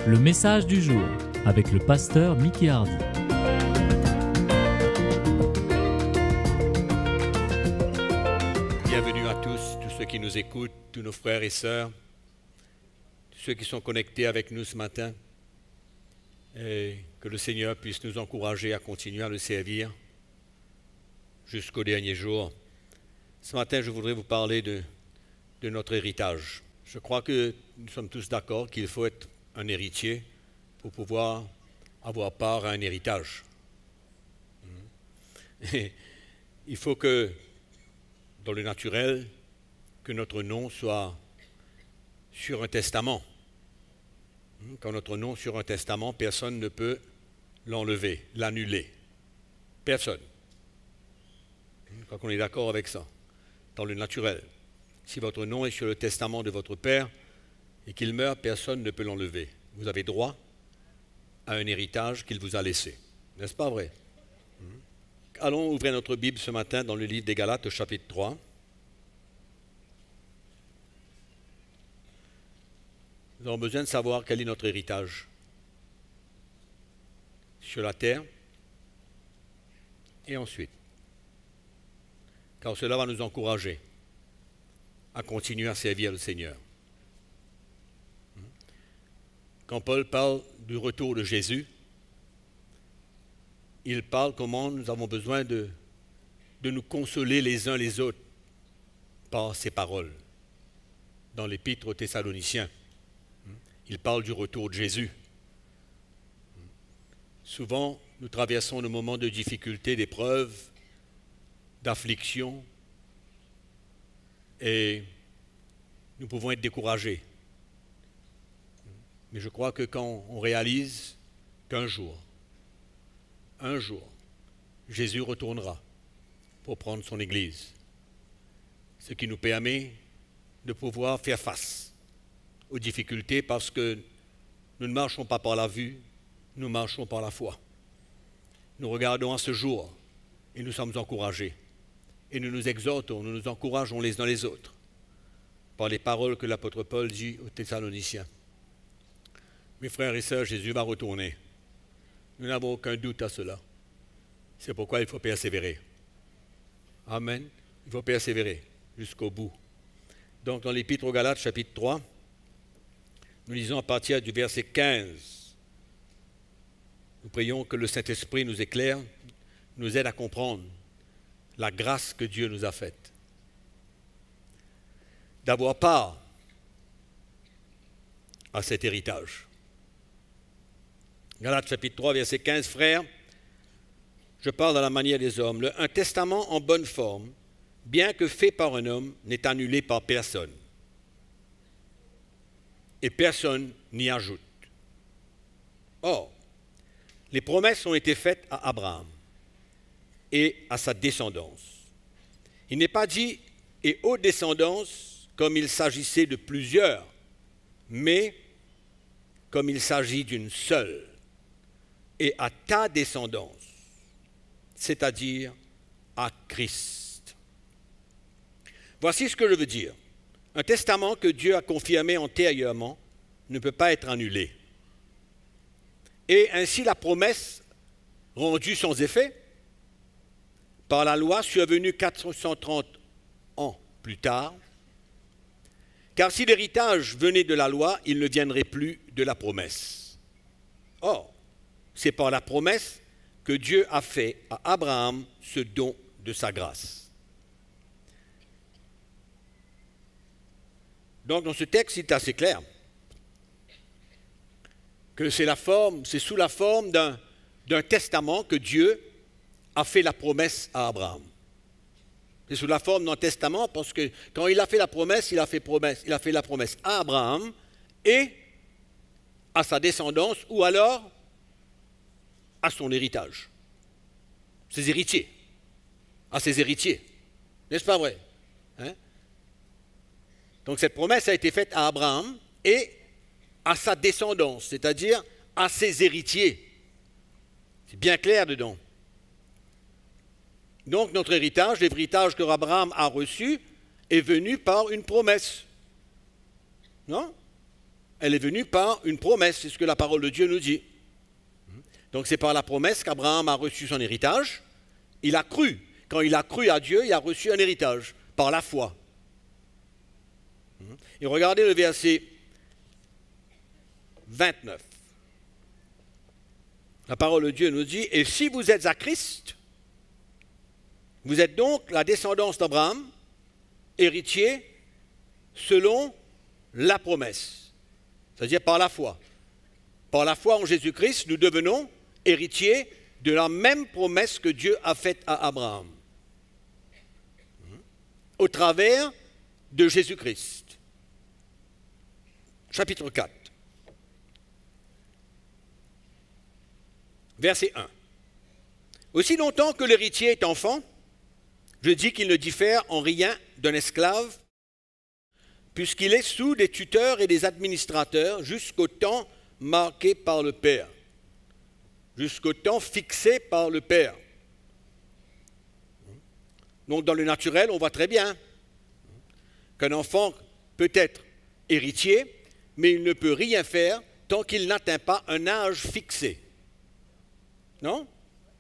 Le message du jour avec le pasteur Mickey Hardy. Bienvenue à tous ceux qui nous écoutent, tous nos frères et sœurs, tous ceux qui sont connectés avec nous ce matin. Et que le Seigneur puisse nous encourager à continuer à le servir jusqu'au dernier jour. Ce matin, je voudrais vous parler de notre héritage. Je crois que nous sommes tous d'accord qu'il faut être un héritier pour pouvoir avoir part à un héritage. Et il faut que, dans le naturel, que notre nom soit sur un testament. Quand notre nom est sur un testament, personne ne peut l'enlever, l'annuler. Personne. Je crois qu'on est d'accord avec ça, dans le naturel. Si votre nom est sur le testament de votre père et qu'il meurt, personne ne peut l'enlever. Vous avez droit à un héritage qu'il vous a laissé. N'est-ce pas vrai? Allons ouvrir notre Bible ce matin dans le livre des Galates, chapitre 3. Nous avons besoin de savoir quel est notre héritage sur la terre et ensuite. Car cela va nous encourager à continuer à servir le Seigneur. Quand Paul parle du retour de Jésus, il parle comment nous avons besoin de nous consoler les uns les autres par ses paroles. Dans l'Épître aux Thessaloniciens, il parle du retour de Jésus. Souvent, nous traversons des moments de difficulté, d'épreuve, d'affliction, et nous pouvons être découragés. Mais je crois que quand on réalise qu'un jour, Jésus retournera pour prendre son Église, ce qui nous permet de pouvoir faire face aux difficultés parce que nous ne marchons pas par la vue, nous marchons par la foi. Nous regardons à ce jour et nous sommes encouragés. Et nous nous exhortons, nous nous encourageons les uns les autres par les paroles que l'apôtre Paul dit aux Thessaloniciens. Mes frères et sœurs, Jésus va retourner. Nous n'avons aucun doute à cela. C'est pourquoi il faut persévérer. Amen. Il faut persévérer jusqu'au bout. Donc dans l'Épître aux Galates, chapitre 3, nous lisons à partir du verset 15. Nous prions que le Saint-Esprit nous éclaire, nous aide à comprendre la grâce que Dieu nous a faite. D'avoir part à cet héritage. Galates chapitre 3, verset 15, frères, je parle dans la manière des hommes. Un testament en bonne forme, bien que fait par un homme, n'est annulé par personne. Et personne n'y ajoute. Or, les promesses ont été faites à Abraham et à sa descendance. Il n'est pas dit « et aux descendances » comme il s'agissait de plusieurs, mais comme il s'agit d'une seule, et à ta descendance, c'est-à-dire à Christ. Voici ce que je veux dire. Un testament que Dieu a confirmé antérieurement ne peut pas être annulé. Et ainsi la promesse rendue sans effet par la loi survenue 430 ans plus tard, car si l'héritage venait de la loi, il ne viendrait plus de la promesse. Or, c'est par la promesse que Dieu a fait à Abraham ce don de sa grâce. Donc dans ce texte, il est assez clair que c'est sous la forme d'un testament que Dieu a fait la promesse à Abraham. C'est sous la forme d'un testament parce que quand il a fait la promesse, il a fait la promesse à Abraham et à sa descendance ou alors à son héritage, ses héritiers, à ses héritiers. N'est-ce pas vrai? Donc cette promesse a été faite à Abraham et à sa descendance, c'est-à-dire à ses héritiers. C'est bien clair dedans. Donc notre héritage, l'héritage que Abraham a reçu, est venu par une promesse. Non? elle est venue par une promesse, c'est ce que la parole de Dieu nous dit. Donc c'est par la promesse qu'Abraham a reçu son héritage. Il a cru. Quand il a cru à Dieu, il a reçu un héritage, par la foi. Et regardez le verset 29. La parole de Dieu nous dit, « Et si vous êtes à Christ, vous êtes donc la descendance d'Abraham, héritier selon la promesse. » C'est-à-dire par la foi. Par la foi en Jésus-Christ, nous devenons héritiers de la même promesse que Dieu a faite à Abraham. Au travers de Jésus-Christ. Chapitre 4. Verset 1. Aussi longtemps que l'héritier est enfant, je dis qu'il ne diffère en rien d'un esclave, puisqu'il est sous des tuteurs et des administrateurs jusqu'au temps marqué par le Père, jusqu'au temps fixé par le Père. Donc dans le naturel, on voit très bien qu'un enfant peut être héritier, mais il ne peut rien faire tant qu'il n'atteint pas un âge fixé. Non?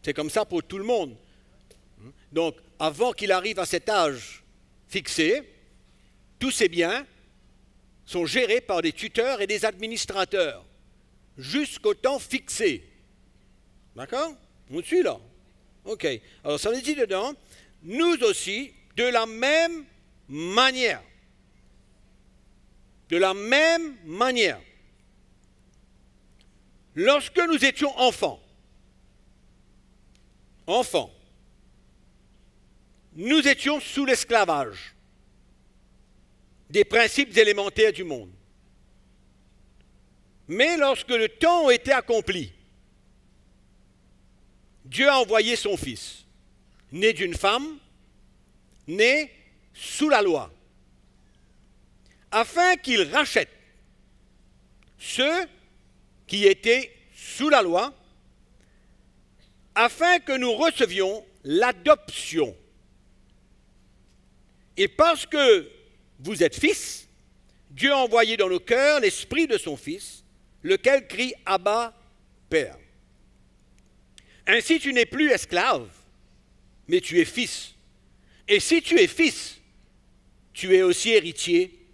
C'est comme ça pour tout le monde. Donc, avant qu'il arrive à cet âge fixé, tous ses biens sont gérés par des tuteurs et des administrateurs, jusqu'au temps fixé. D'accord? On me suit là? Ok. Alors, ça nous dit dedans, nous aussi, de la même manière. De la même manière. Lorsque nous étions enfants, nous étions sous l'esclavage des principes élémentaires du monde. Mais lorsque le temps était accompli, Dieu a envoyé son Fils, né d'une femme, né sous la loi, afin qu'il rachète ceux qui étaient sous la loi, afin que nous recevions l'adoption. Et parce que vous êtes fils, Dieu a envoyé dans nos cœurs l'esprit de son Fils, lequel crie « Abba, Père ». Ainsi tu n'es plus esclave, mais tu es fils. Et si tu es fils, tu es aussi héritier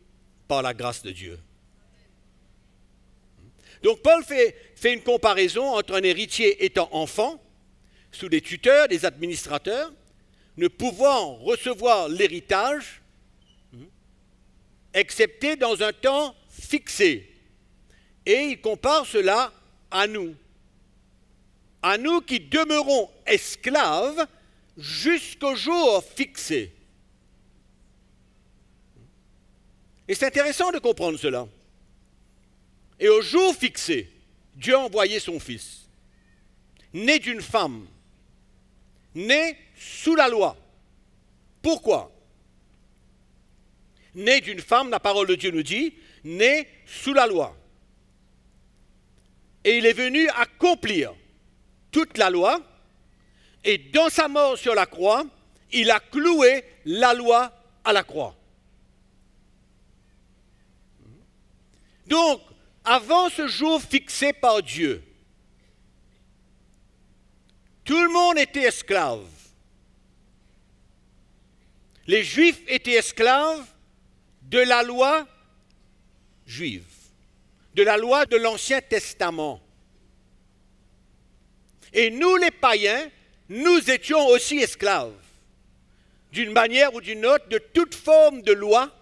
par la grâce de Dieu. Donc Paul fait une comparaison entre un héritier étant enfant, sous des tuteurs, des administrateurs, ne pouvant recevoir l'héritage, excepté dans un temps fixé. Et il compare cela à nous qui demeurons esclaves jusqu'au jour fixé. Et c'est intéressant de comprendre cela. Et au jour fixé, Dieu a envoyé son Fils, né d'une femme, né sous la loi. Pourquoi? Né d'une femme, la parole de Dieu nous dit, né sous la loi. Et il est venu accomplir toute la loi, et dans sa mort sur la croix, il a cloué la loi à la croix. Donc, avant ce jour fixé par Dieu, tout le monde était esclave. Les Juifs étaient esclaves de la loi juive, de la loi de l'Ancien Testament. Et nous, les païens, nous étions aussi esclaves, d'une manière ou d'une autre, de toute forme de loi,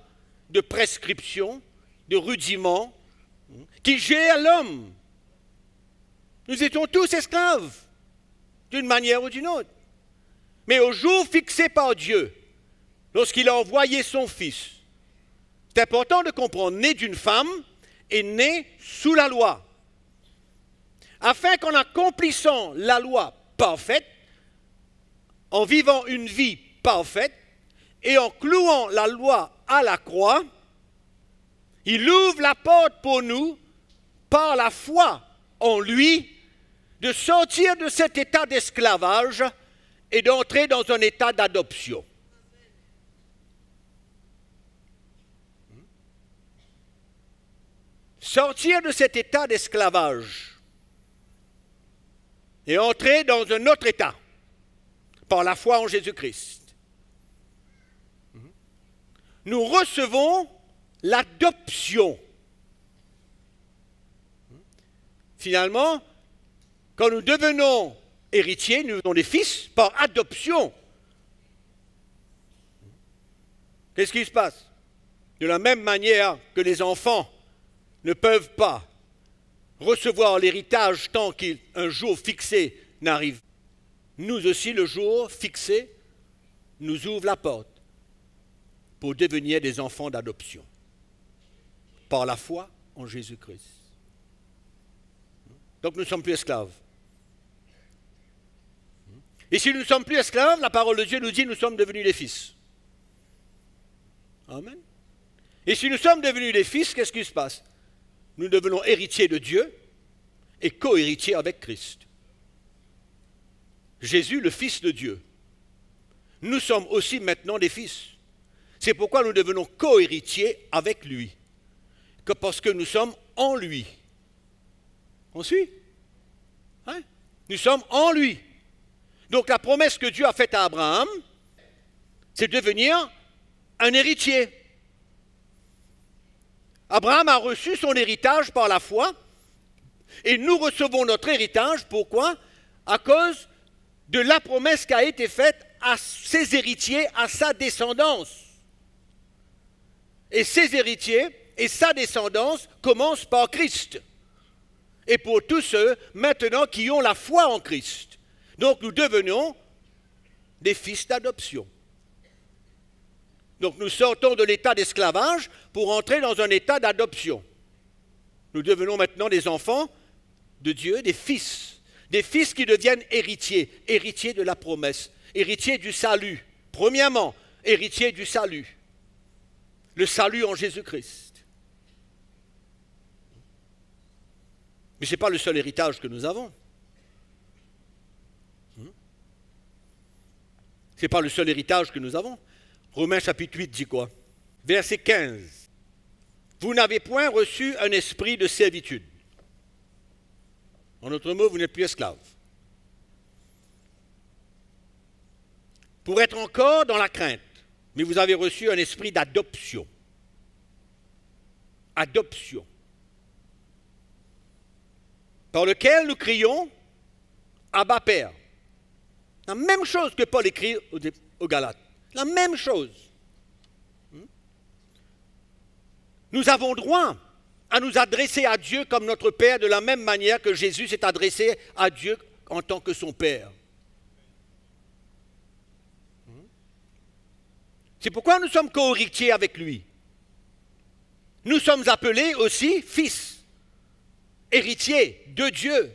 de prescription, de rudiment, qui gère l'homme. Nous étions tous esclaves, d'une manière ou d'une autre. Mais au jour fixé par Dieu, lorsqu'il a envoyé son Fils, c'est important de comprendre, né d'une femme et né sous la loi, afin qu'en accomplissant la loi parfaite, en vivant une vie parfaite et en clouant la loi à la croix, il ouvre la porte pour nous, par la foi en lui, de sortir de cet état d'esclavage et d'entrer dans un état d'adoption. sortir de cet état d'esclavage et entrer dans un autre état par la foi en Jésus-Christ. Nous recevons l'adoption. Finalement, quand nous devenons héritiers, nous devenons des fils par adoption. Qu'est-ce qui se passe? De la même manière que les enfants ne peuvent pas recevoir l'héritage tant qu'un jour fixé n'arrive, nous aussi, le jour fixé, nous ouvre la porte pour devenir des enfants d'adoption par la foi en Jésus-Christ. Donc nous ne sommes plus esclaves. Et si nous ne sommes plus esclaves, la parole de Dieu nous dit que nous sommes devenus des fils. Amen. Et si nous sommes devenus des fils, qu'est-ce qui se passe? Nous devenons héritiers de Dieu et co-héritiers avec Christ. Jésus, le Fils de Dieu. Nous sommes aussi maintenant des fils. C'est pourquoi nous devenons co-héritiers avec lui. Parce que nous sommes en lui. On suit? Hein? Nous sommes en lui. Donc la promesse que Dieu a faite à Abraham, c'est de devenir un héritier. Abraham a reçu son héritage par la foi et nous recevons notre héritage. Pourquoi? À cause de la promesse qui a été faite à ses héritiers, à sa descendance. Et ses héritiers et sa descendance commencent par Christ. Et pour tous ceux maintenant qui ont la foi en Christ. Donc nous devenons des fils d'adoption. Donc nous sortons de l'état d'esclavage pour entrer dans un état d'adoption. Nous devenons maintenant des enfants de Dieu, des fils qui deviennent héritiers, héritiers de la promesse, héritiers du salut. Premièrement, héritiers du salut, le salut en Jésus-Christ. Mais ce n'est pas le seul héritage que nous avons. Ce n'est pas le seul héritage que nous avons. Romains chapitre 8 dit quoi? Verset 15. Vous n'avez point reçu un esprit de servitude. En d'autres mots, vous n'êtes plus esclaves. Pour être encore dans la crainte, mais vous avez reçu un esprit d'adoption. Adoption. Par lequel nous crions Abba Père. La même chose que Paul écrit aux Galates. La même chose. Nous avons droit à nous adresser à Dieu comme notre Père de la même manière que Jésus s'est adressé à Dieu en tant que son Père. C'est pourquoi nous sommes co-héritiers avec lui. Nous sommes appelés aussi fils, héritiers de Dieu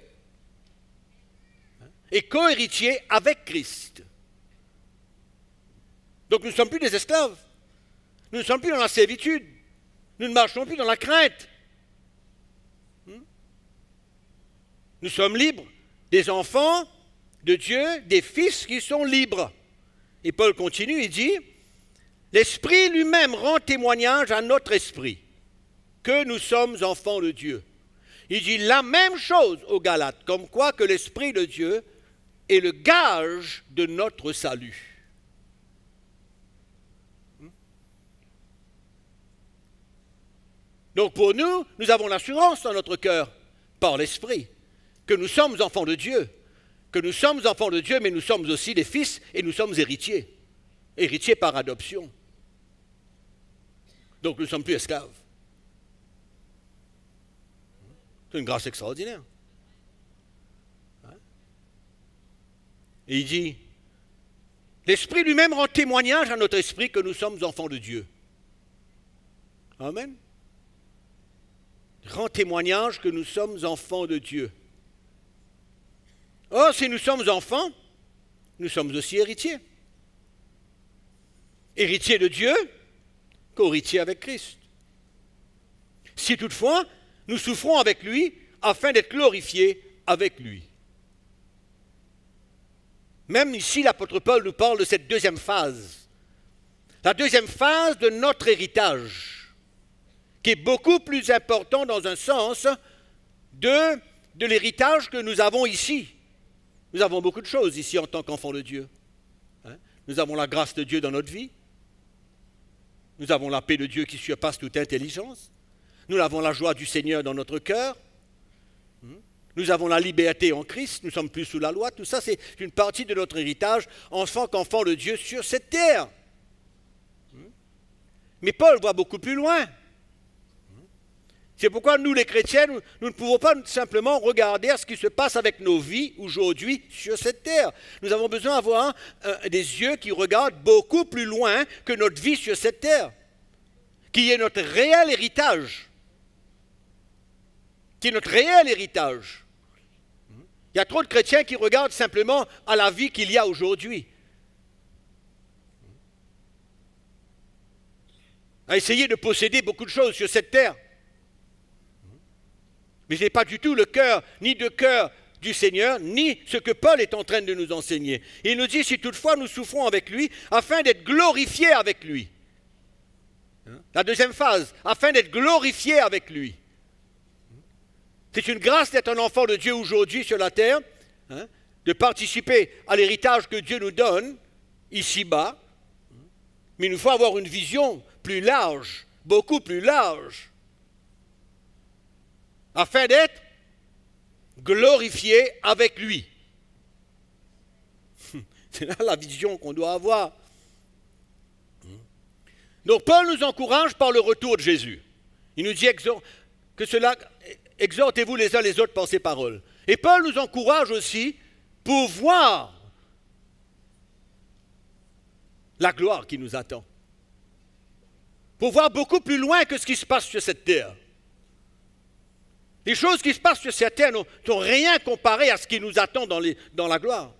et co-héritiers avec Christ. Donc nous ne sommes plus des esclaves. Nous ne sommes plus dans la servitude. Nous ne marchons plus dans la crainte. Nous sommes libres, des enfants de Dieu, des fils qui sont libres. Et Paul continue, il dit, l'Esprit lui-même rend témoignage à notre esprit que nous sommes enfants de Dieu. Il dit la même chose aux Galates, comme quoi que l'Esprit de Dieu est le gage de notre salut. Donc pour nous, nous avons l'assurance dans notre cœur, par l'Esprit, que nous sommes enfants de Dieu. Que nous sommes enfants de Dieu, mais nous sommes aussi des fils et nous sommes héritiers. Héritiers par adoption. Donc nous ne sommes plus esclaves. C'est une grâce extraordinaire. Et il dit, l'Esprit lui-même rend témoignage à notre esprit que nous sommes enfants de Dieu. Amen. Rend témoignage que nous sommes enfants de Dieu. Or, si nous sommes enfants, nous sommes aussi héritiers. Héritiers de Dieu, co-héritiers avec Christ. Si toutefois, nous souffrons avec lui afin d'être glorifiés avec lui. Même ici, l'apôtre Paul nous parle de cette deuxième phase. La deuxième phase de notre héritage, qui est beaucoup plus important dans un sens de l'héritage que nous avons ici. Nous avons beaucoup de choses ici en tant qu'enfants de Dieu. Nous avons la grâce de Dieu dans notre vie. Nous avons la paix de Dieu qui surpasse toute intelligence. Nous avons la joie du Seigneur dans notre cœur. Nous avons la liberté en Christ. Nous ne sommes plus sous la loi. Tout ça, c'est une partie de notre héritage en tant qu'enfants de Dieu sur cette terre. Mais Paul va beaucoup plus loin. C'est pourquoi nous, les chrétiens, nous ne pouvons pas simplement regarder à ce qui se passe avec nos vies aujourd'hui sur cette terre. Nous avons besoin d'avoir des yeux qui regardent beaucoup plus loin que notre vie sur cette terre, qui est notre réel héritage. Qui est notre réel héritage. Il y a trop de chrétiens qui regardent simplement à la vie qu'il y a aujourd'hui. À essayer de posséder beaucoup de choses sur cette terre. Mais ce n'est pas du tout le cœur, ni de cœur du Seigneur, ni ce que Paul est en train de nous enseigner. Il nous dit, si toutefois nous souffrons avec lui, afin d'être glorifiés avec lui. La deuxième phase, afin d'être glorifiés avec lui. C'est une grâce d'être un enfant de Dieu aujourd'hui sur la terre, de participer à l'héritage que Dieu nous donne, ici-bas. Mais il nous faut avoir une vision plus large, beaucoup plus large, afin d'être glorifié avec lui. C'est là la vision qu'on doit avoir. Donc Paul nous encourage par le retour de Jésus. Il nous dit que cela, exhortez-vous les uns les autres par ces paroles. Et Paul nous encourage aussi pour voir la gloire qui nous attend. Pour voir beaucoup plus loin que ce qui se passe sur cette terre. Les choses qui se passent sur cette terre n'ont rien comparé à ce qui nous attend dans la gloire.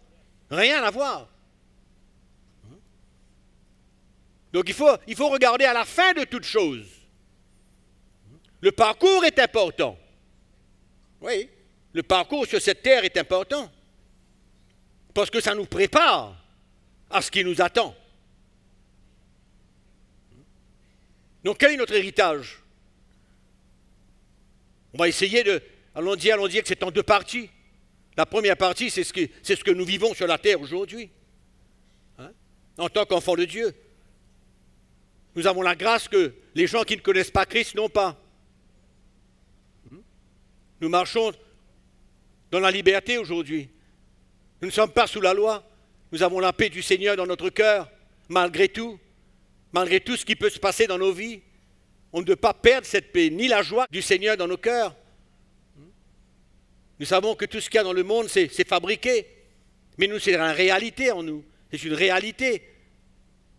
Rien à voir. Donc il faut regarder à la fin de toute chose. Le parcours est important. Oui, le parcours sur cette terre est important. Parce que ça nous prépare à ce qui nous attend. Donc quel est notre héritage? On va essayer allons dire que c'est en deux parties. La première partie, c'est ce que nous vivons sur la terre aujourd'hui. En tant qu'enfants de Dieu. Nous avons la grâce que les gens qui ne connaissent pas Christ n'ont pas. Nous marchons dans la liberté aujourd'hui. Nous ne sommes pas sous la loi. Nous avons la paix du Seigneur dans notre cœur, malgré tout ce qui peut se passer dans nos vies. On ne doit pas perdre cette paix, ni la joie du Seigneur dans nos cœurs. Nous savons que tout ce qu'il y a dans le monde, c'est fabriqué. Mais nous, c'est une réalité en nous. C'est une réalité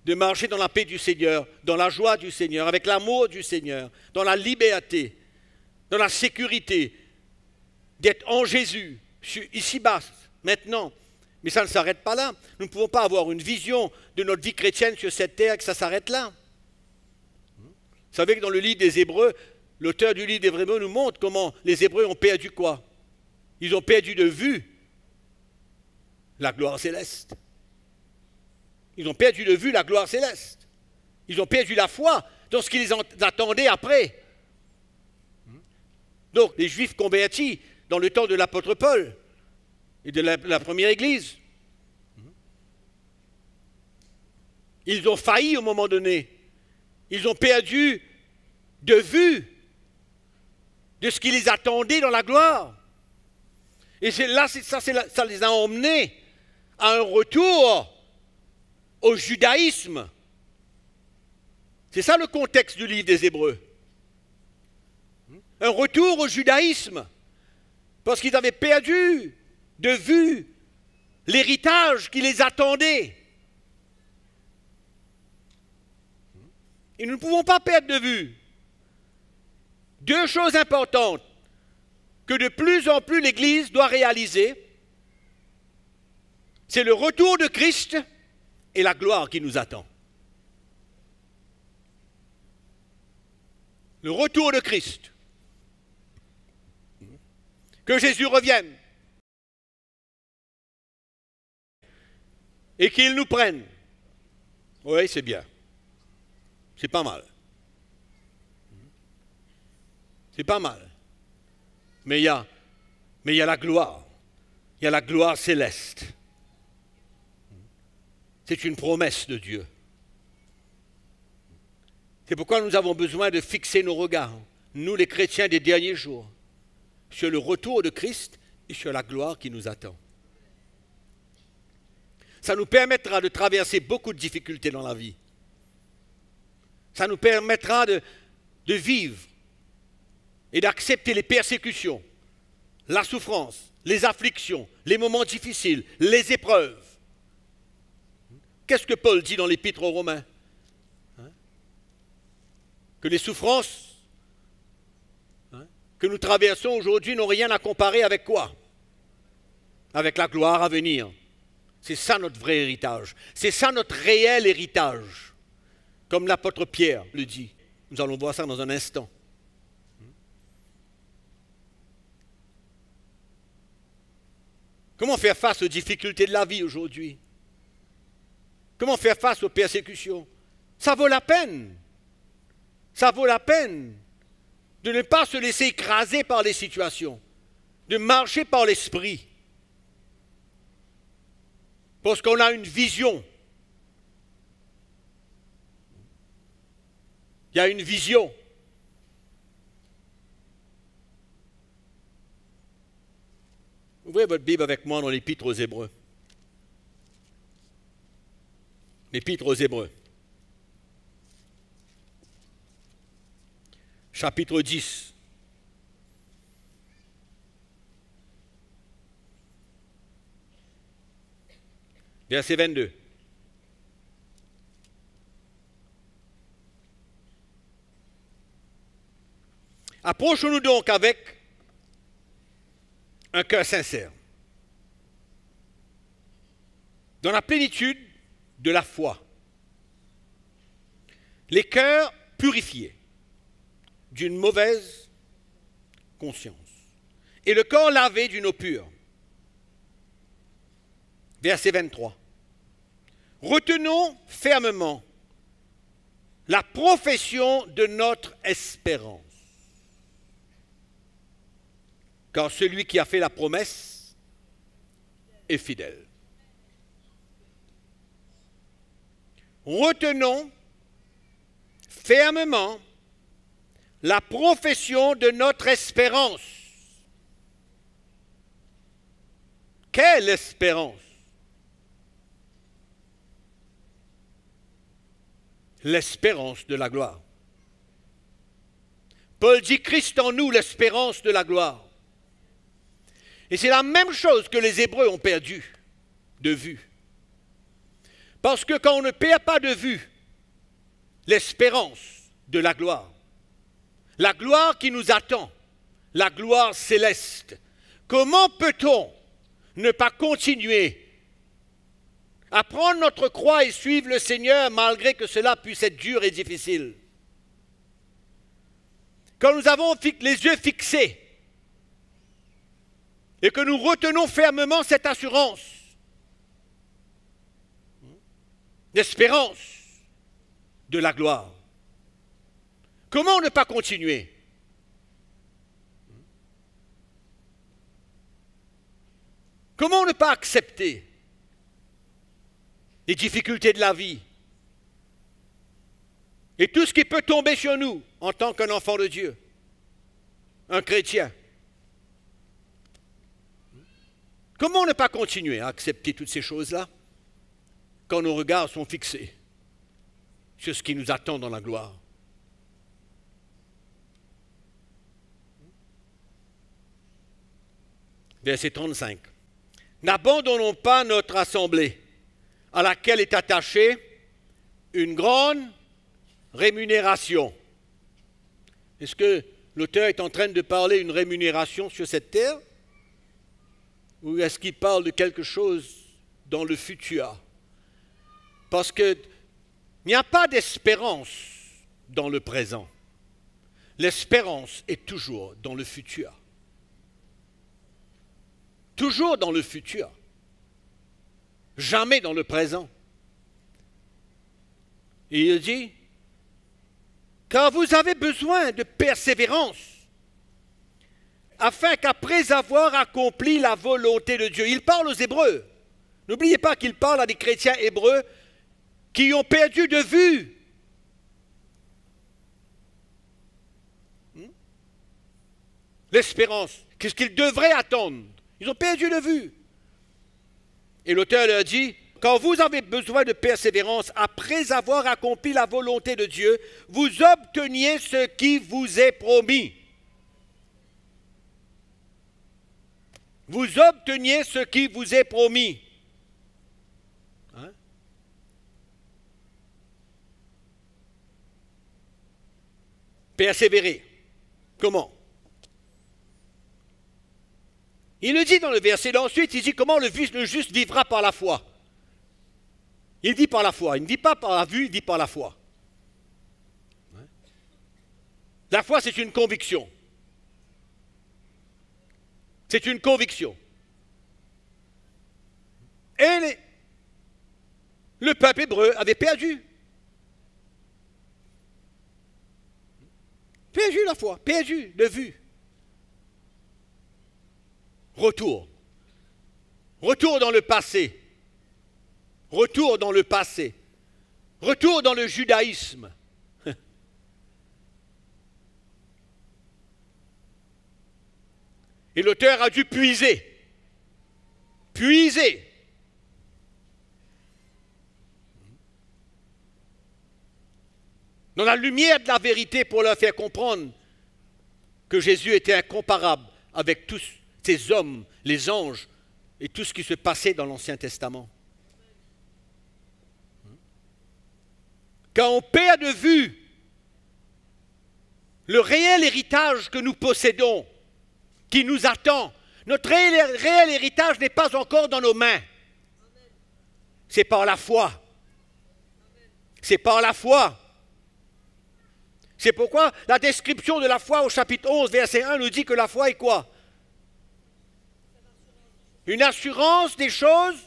de marcher dans la paix du Seigneur, dans la joie du Seigneur, avec l'amour du Seigneur, dans la liberté, dans la sécurité, d'être en Jésus, ici-bas, maintenant. Mais ça ne s'arrête pas là. Nous ne pouvons pas avoir une vision de notre vie chrétienne sur cette terre et que ça s'arrête là. Vous savez que dans le livre des Hébreux, l'auteur du livre des Hébreux nous montre comment les Hébreux ont perdu quoi? Ils ont perdu de vue la gloire céleste. Ils ont perdu de vue la gloire céleste. Ils ont perdu la foi dans ce qui les attendait après. Donc, les Juifs convertis dans le temps de l'apôtre Paul et de la première Église, ils ont failli au moment donné. Ils ont perdu de vue de ce qui les attendait dans la gloire. Et ça les a emmenés à un retour au judaïsme. C'est ça le contexte du livre des Hébreux. Un retour au judaïsme. Parce qu'ils avaient perdu de vue l'héritage qui les attendait. Et nous ne pouvons pas perdre de vue deux choses importantes que de plus en plus l'Église doit réaliser. C'est le retour de Christ et la gloire qui nous attend. Le retour de Christ. Que Jésus revienne et qu'il nous prenne. Oui, c'est bien. C'est pas mal. C'est pas mal. Mais il y a la gloire. Il y a la gloire céleste. C'est une promesse de Dieu. C'est pourquoi nous avons besoin de fixer nos regards, nous les chrétiens des derniers jours, sur le retour de Christ et sur la gloire qui nous attend. Ça nous permettra de traverser beaucoup de difficultés dans la vie. Ça nous permettra de vivre et d'accepter les persécutions, la souffrance, les afflictions, les moments difficiles, les épreuves. Qu'est-ce que Paul dit dans l'Épître aux Romains? Que les souffrances que nous traversons aujourd'hui n'ont rien à comparer avec quoi? Avec la gloire à venir. C'est ça notre vrai héritage. C'est ça notre réel héritage. Comme l'apôtre Pierre le dit. Nous allons voir ça dans un instant. Comment faire face aux difficultés de la vie aujourd'hui? Comment faire face aux persécutions? Ça vaut la peine. Ça vaut la peine de ne pas se laisser écraser par les situations, de marcher par l'esprit. Parce qu'on a une vision. Il y a une vision. Ouvrez votre Bible avec moi dans l'Épître aux Hébreux. L'Épître aux Hébreux. Chapitre 10. Verset 22. Approchons-nous donc avec un cœur sincère, dans la plénitude de la foi, les cœurs purifiés d'une mauvaise conscience et le corps lavé d'une eau pure. Verset 23. Retenons fermement la profession de notre espérance. Car celui qui a fait la promesse est fidèle. Retenons fermement la profession de notre espérance. Quelle espérance? L'espérance de la gloire. Paul dit Christ en nous, l'espérance de la gloire. Et c'est la même chose que les Hébreux ont perdu de vue. Parce que quand on ne perd pas de vue l'espérance de la gloire qui nous attend, la gloire céleste, comment peut-on ne pas continuer à prendre notre croix et suivre le Seigneur malgré que cela puisse être dur et difficile? Quand nous avons les yeux fixés et que nous retenons fermement cette assurance d'espérance de la gloire, comment ne pas continuer? Comment ne pas accepter les difficultés de la vie et tout ce qui peut tomber sur nous en tant qu'un enfant de Dieu, un chrétien? Comment ne pas continuer à accepter toutes ces choses-là quand nos regards sont fixés sur ce qui nous attend dans la gloire? Verset 35. N'abandonnons pas notre assemblée, à laquelle est attachée une grande rémunération. Est-ce que l'auteur est en train de parler d'une rémunération sur cette terre? Ou est-ce qu'il parle de quelque chose dans le futur? Parce qu'il n'y a pas d'espérance dans le présent. L'espérance est toujours dans le futur. Toujours dans le futur. Jamais dans le présent. Et il dit, car vous avez besoin de persévérance afin qu'après avoir accompli la volonté de Dieu, il parle aux Hébreux. N'oubliez pas qu'il parle à des chrétiens hébreux qui ont perdu de vue l'espérance, qu'est-ce qu'ils devraient attendre. Ils ont perdu de vue. Et l'auteur leur dit, quand vous avez besoin de persévérance, après avoir accompli la volonté de Dieu, vous obteniez ce qui vous est promis. Vous obteniez ce qui vous est promis. Hein? Persévérer. Comment? Il le dit dans le verset, ensuite il dit comment le juste vivra par la foi. Il dit par la foi, il ne dit pas par la vue, il dit par la foi. La foi, c'est une conviction. C'est une conviction. Et le peuple hébreu avait perdu. Perdu la foi, perdu de vue. Retour. Retour dans le passé. Retour dans le passé. Retour dans le judaïsme. Et l'auteur a dû puiser. Puiser. Dans la lumière de la vérité pour leur faire comprendre que Jésus était incomparable avec tous ces hommes, les anges et tout ce qui se passait dans l'Ancien Testament. Quand on perd de vue le réel héritage que nous possédons, qui nous attend, notre réel héritage n'est pas encore dans nos mains. C'est par la foi. C'est par la foi. C'est pourquoi la description de la foi au chapitre 11, verset 1 nous dit que la foi est quoi? Une assurance des choses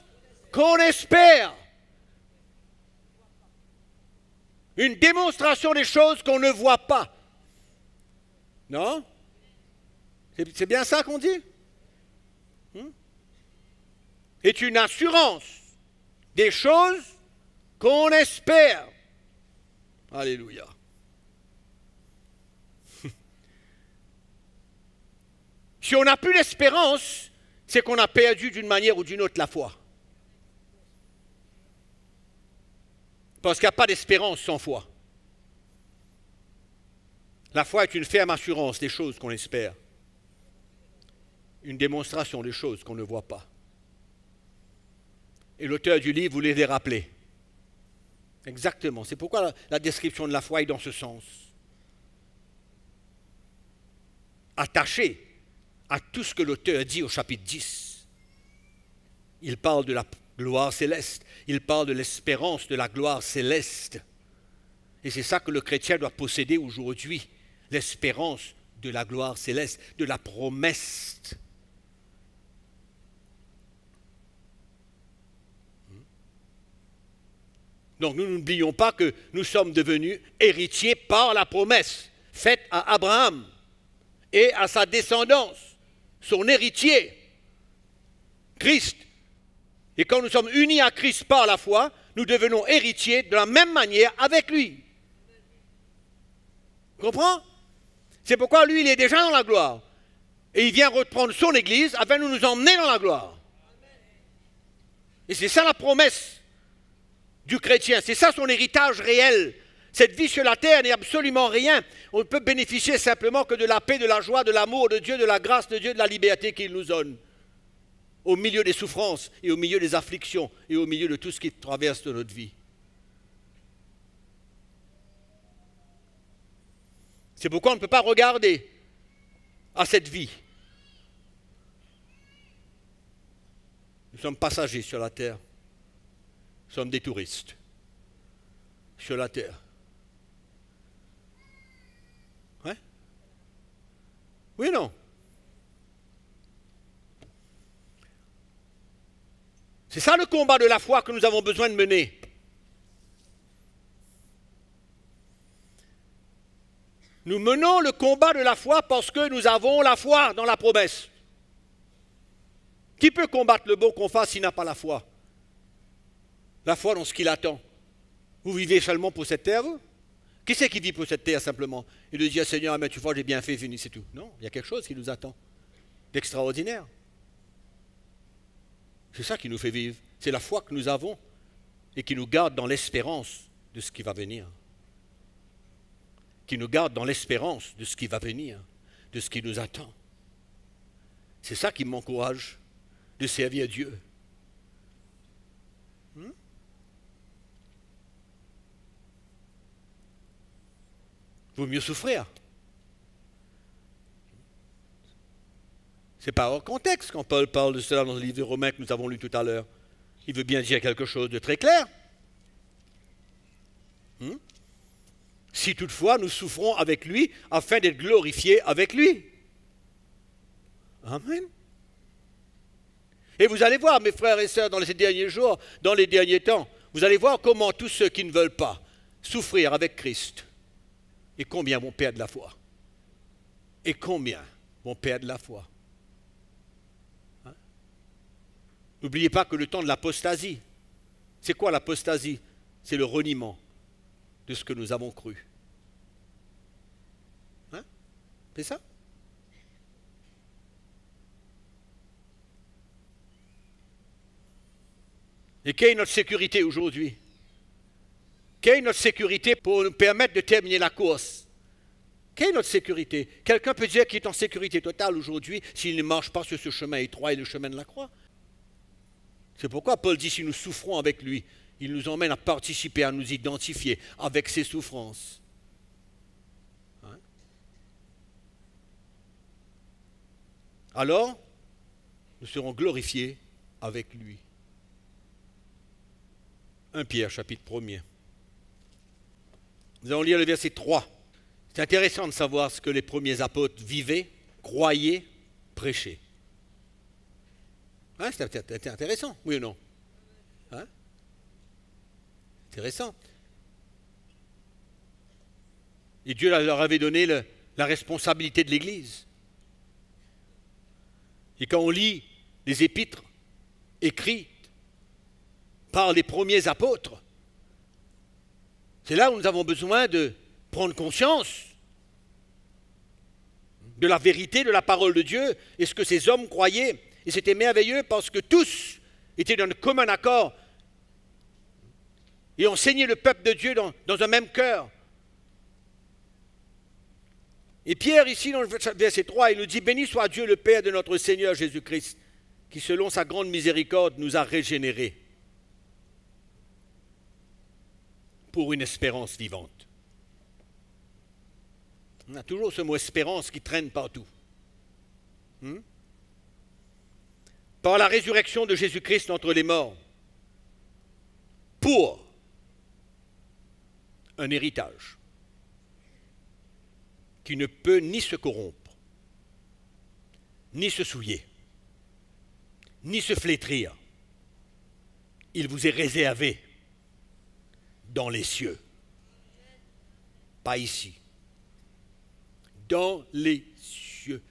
qu'on espère. Une démonstration des choses qu'on ne voit pas. Non? C'est bien ça qu'on dit? C'est une assurance des choses qu'on espère. Alléluia. Si on n'a plus d'espérance, c'est qu'on a perdu d'une manière ou d'une autre la foi. Parce qu'il n'y a pas d'espérance sans foi. La foi est une ferme assurance des choses qu'on espère. Une démonstration des choses qu'on ne voit pas. Et l'auteur du livre voulait les rappeler. Exactement. C'est pourquoi la description de la foi est dans ce sens. Attaché à tout ce que l'auteur dit au chapitre 10. Il parle de la gloire céleste. Il parle de l'espérance de la gloire céleste. Et c'est ça que le chrétien doit posséder aujourd'hui. L'espérance de la gloire céleste, de la promesse. Donc nous n'oublions pas que nous sommes devenus héritiers par la promesse faite à Abraham et à sa descendance, son héritier, Christ. Et quand nous sommes unis à Christ par la foi, nous devenons héritiers de la même manière avec lui. Tu comprends? C'est pourquoi lui, il est déjà dans la gloire. Et il vient reprendre son Église afin de nous emmener dans la gloire. Et c'est ça la promesse du chrétien. C'est ça son héritage réel. Cette vie sur la terre n'est absolument rien. On ne peut bénéficier simplement que de la paix, de la joie, de l'amour de Dieu, de la grâce de Dieu, de la liberté qu'il nous donne. Au milieu des souffrances et au milieu des afflictions et au milieu de tout ce qui traverse de notre vie. C'est pourquoi on ne peut pas regarder à cette vie. Nous sommes passagers sur la terre. Nous sommes des touristes sur la terre. Ouais? Oui ou non? C'est ça le combat de la foi que nous avons besoin de mener. Nous menons le combat de la foi parce que nous avons la foi dans la promesse. Qui peut combattre le bon combat s'il n'a pas la foi? La foi dans ce qu'il attend. Vous vivez seulement pour cette terre, vous? Qui c'est qui vit pour cette terre simplement? Et de dire, Seigneur, mais tu vois, j'ai bien fait, fini, c'est tout. Non, il y a quelque chose qui nous attend, d'extraordinaire. C'est ça qui nous fait vivre. C'est la foi que nous avons et qui nous garde dans l'espérance de ce qui va venir. Qui nous garde dans l'espérance de ce qui va venir, de ce qui nous attend. C'est ça qui m'encourage de servir Dieu. Vaut mieux souffrir. Ce n'est pas hors contexte quand Paul parle de cela dans le livre de Romains que nous avons lu tout à l'heure. Il veut bien dire quelque chose de très clair. Si toutefois nous souffrons avec lui afin d'être glorifiés avec lui. Amen. Et vous allez voir, mes frères et sœurs, dans les derniers jours, dans les derniers temps, vous allez voir comment tous ceux qui ne veulent pas souffrir avec Christ, et combien vont perdre la foi. Et combien vont perdre la foi. N'oubliez pas que le temps de l'apostasie, c'est quoi l'apostasie? C'est le reniement de ce que nous avons cru. C'est ça? Et quelle est notre sécurité aujourd'hui? Quelle est notre sécurité pour nous permettre de terminer la course? Quelle est notre sécurité? Quelqu'un peut dire qu'il est en sécurité totale aujourd'hui s'il ne marche pas sur ce chemin étroit et le chemin de la croix. C'est pourquoi Paul dit si nous souffrons avec lui, il nous emmène à participer, à nous identifier avec ses souffrances. Alors, nous serons glorifiés avec lui. 1 Pierre, chapitre 1er. Nous allons lire le verset 3. C'est intéressant de savoir ce que les premiers apôtres vivaient, croyaient, prêchaient. C'est intéressant, oui ou non? Intéressant. Et Dieu leur avait donné la responsabilité de l'Église. Et quand on lit les épîtres écrites par les premiers apôtres, c'est là où nous avons besoin de prendre conscience de la vérité de la parole de Dieu et ce que ces hommes croyaient. Et c'était merveilleux parce que tous étaient dans un commun accord et enseignaient le peuple de Dieu dans un même cœur. Et Pierre, ici, dans le verset 3, il nous dit « Béni soit Dieu le Père de notre Seigneur Jésus-Christ, qui selon sa grande miséricorde nous a régénérés pour une espérance vivante. » On a toujours ce mot « espérance » qui traîne partout. Par la résurrection de Jésus-Christ entre les morts, pour un héritage qui ne peut ni se corrompre, ni se souiller, ni se flétrir. Il vous est réservé dans les cieux. Pas ici. Dans les cieux.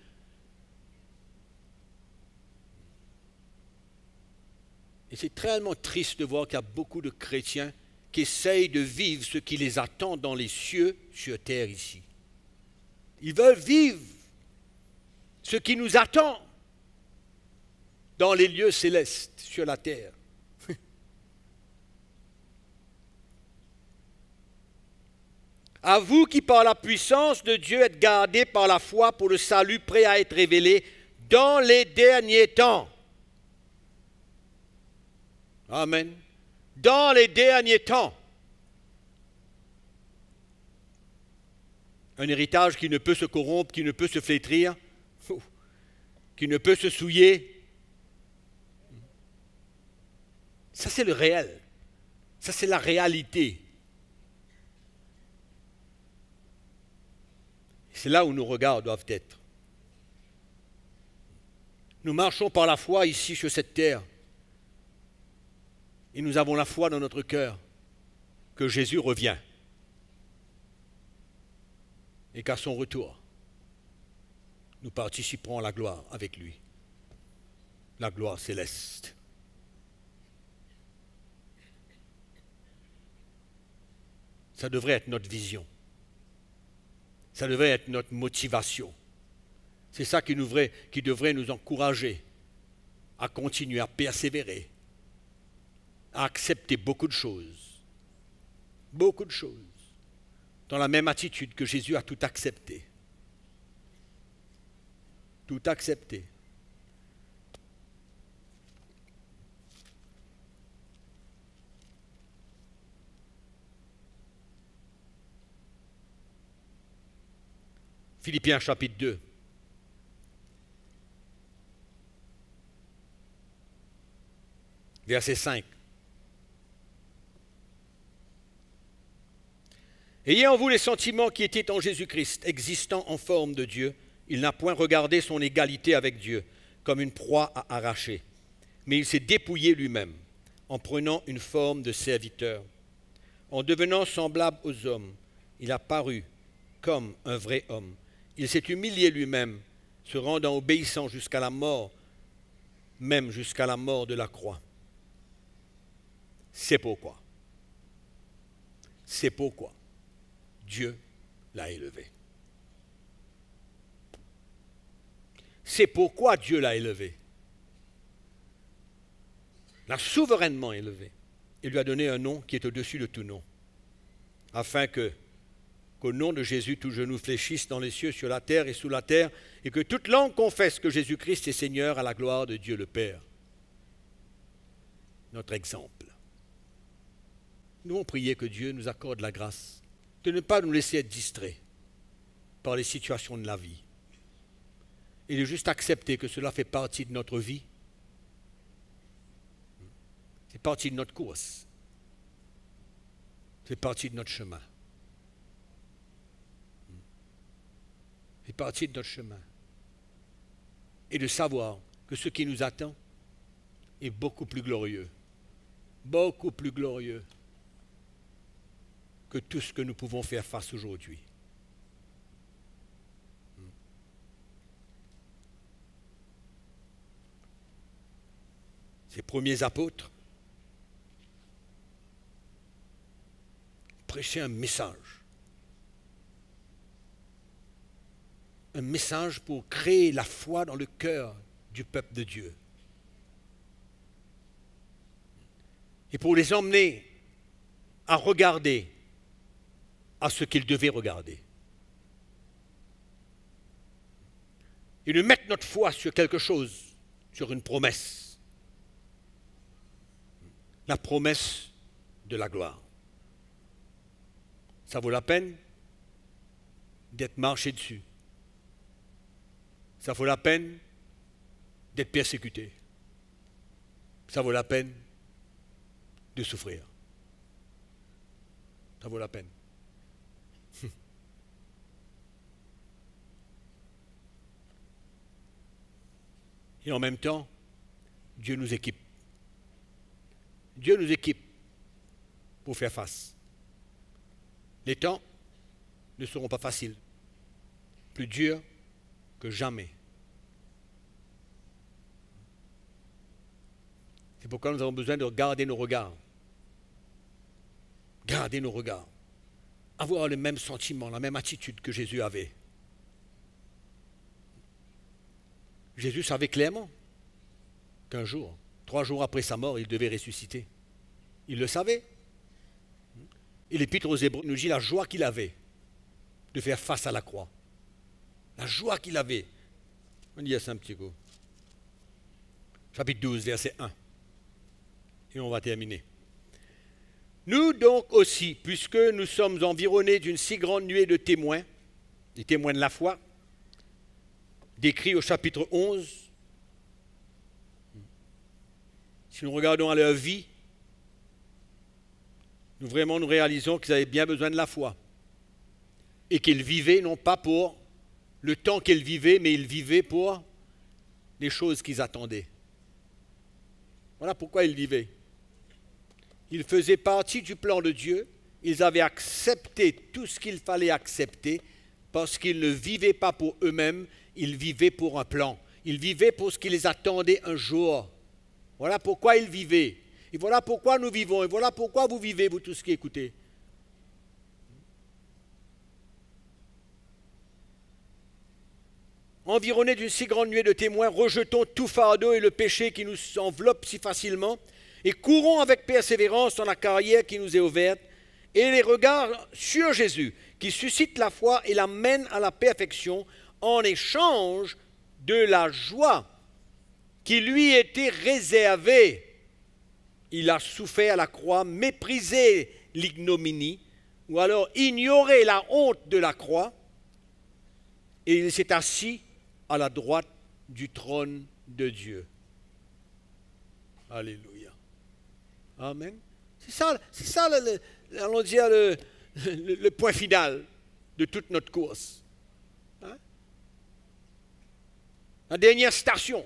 Et c'est tellement triste de voir qu'il y a beaucoup de chrétiens qui essayent de vivre ce qui les attend dans les cieux, sur terre ici. Ils veulent vivre ce qui nous attend dans les lieux célestes, sur la terre. À vous qui, par la puissance de Dieu, êtes gardés par la foi pour le salut prêt à être révélé dans les derniers temps. Amen. Dans les derniers temps. Un héritage qui ne peut se corrompre, qui ne peut se flétrir, qui ne peut se souiller. Ça, c'est le réel. Ça, c'est la réalité. C'est là où nos regards doivent être. Nous marchons par la foi ici sur cette terre. Et nous avons la foi dans notre cœur que Jésus revient. et qu'à son retour, nous participerons à la gloire avec lui, la gloire céleste. Ça devrait être notre vision. Ça devrait être notre motivation. C'est ça qui devrait nous encourager à continuer, à persévérer, à accepter beaucoup de choses, dans la même attitude que Jésus a tout accepté. Tout accepté. Philippiens chapitre 2. Verset 5. Ayez en vous les sentiments qui étaient en Jésus-Christ, existant en forme de Dieu, il n'a point regardé son égalité avec Dieu comme une proie à arracher, mais il s'est dépouillé lui-même en prenant une forme de serviteur. En devenant semblable aux hommes, il a paru comme un vrai homme. Il s'est humilié lui-même, se rendant obéissant jusqu'à la mort, même jusqu'à la mort de la croix. C'est pourquoi Dieu l'a élevé. C'est pourquoi Dieu l'a élevé. L'a souverainement élevé. Il lui a donné un nom qui est au-dessus de tout nom, afin qu'au nom de Jésus, tout genou fléchisse dans les cieux, sur la terre et sous la terre, et que toute langue confesse que Jésus-Christ est Seigneur à la gloire de Dieu le Père. Notre exemple. Nous allons prier que Dieu nous accorde la grâce de ne pas nous laisser être distraits par les situations de la vie et de juste accepter que cela fait partie de notre vie. C'est partie de notre course. C'est partie de notre chemin. C'est partie de notre chemin. Et de savoir que ce qui nous attend est beaucoup plus glorieux que tout ce que nous pouvons faire face aujourd'hui. Ces premiers apôtres prêchaient un message pour créer la foi dans le cœur du peuple de Dieu et pour les emmener à regarder à ce qu'ils devaient regarder et de mettre notre foi sur quelque chose, sur une promesse, la promesse de la gloire. Ça vaut la peine d'être marché dessus. Ça vaut la peine d'être persécuté. Ça vaut la peine de souffrir. Ça vaut la peine. Et en même temps, Dieu nous équipe. Dieu nous équipe pour faire face. Les temps ne seront pas faciles, plus durs que jamais. C'est pourquoi nous avons besoin de garder nos regards. Garder nos regards. Avoir le même sentiment, la même attitude que Jésus avait. Jésus savait clairement qu'un jour, 3 jours après sa mort, il devait ressusciter. Il le savait. Et l'Épître aux Hébreux nous dit la joie qu'il avait de faire face à la croix. La joie qu'il avait. On y a ça un petit coup. Chapitre 12, verset 1. Et on va terminer. Nous donc aussi, puisque nous sommes environnés d'une si grande nuée de témoins, des témoins de la foi, décrits au chapitre 11, si nous regardons à leur vie, nous réalisons qu'ils avaient bien besoin de la foi. Et qu'ils vivaient non pas pour le temps qu'ils vivaient, mais ils vivaient pour les choses qu'ils attendaient. Voilà pourquoi ils vivaient. Ils faisaient partie du plan de Dieu, ils avaient accepté tout ce qu'il fallait accepter parce qu'ils ne vivaient pas pour eux-mêmes, ils vivaient pour un plan. Ils vivaient pour ce qui les attendait un jour. Voilà pourquoi ils vivaient. Et voilà pourquoi nous vivons. Et voilà pourquoi vous vivez, vous tous qui écoutez. Environnés d'une si grande nuée de témoins, rejetons tout fardeau et le péché qui nous enveloppe si facilement et courons avec persévérance dans la carrière qui nous est ouverte et les regards sur Jésus qui suscite la foi et l'amène à la perfection en échange de la joie qui lui était réservée. Il a souffert à la croix, méprisé l'ignominie ou alors ignoré la honte de la croix et il s'est assis à la droite du trône de Dieu. Alléluia. Amen. C'est ça allons dire, le point final de toute notre course. Hein? La dernière station.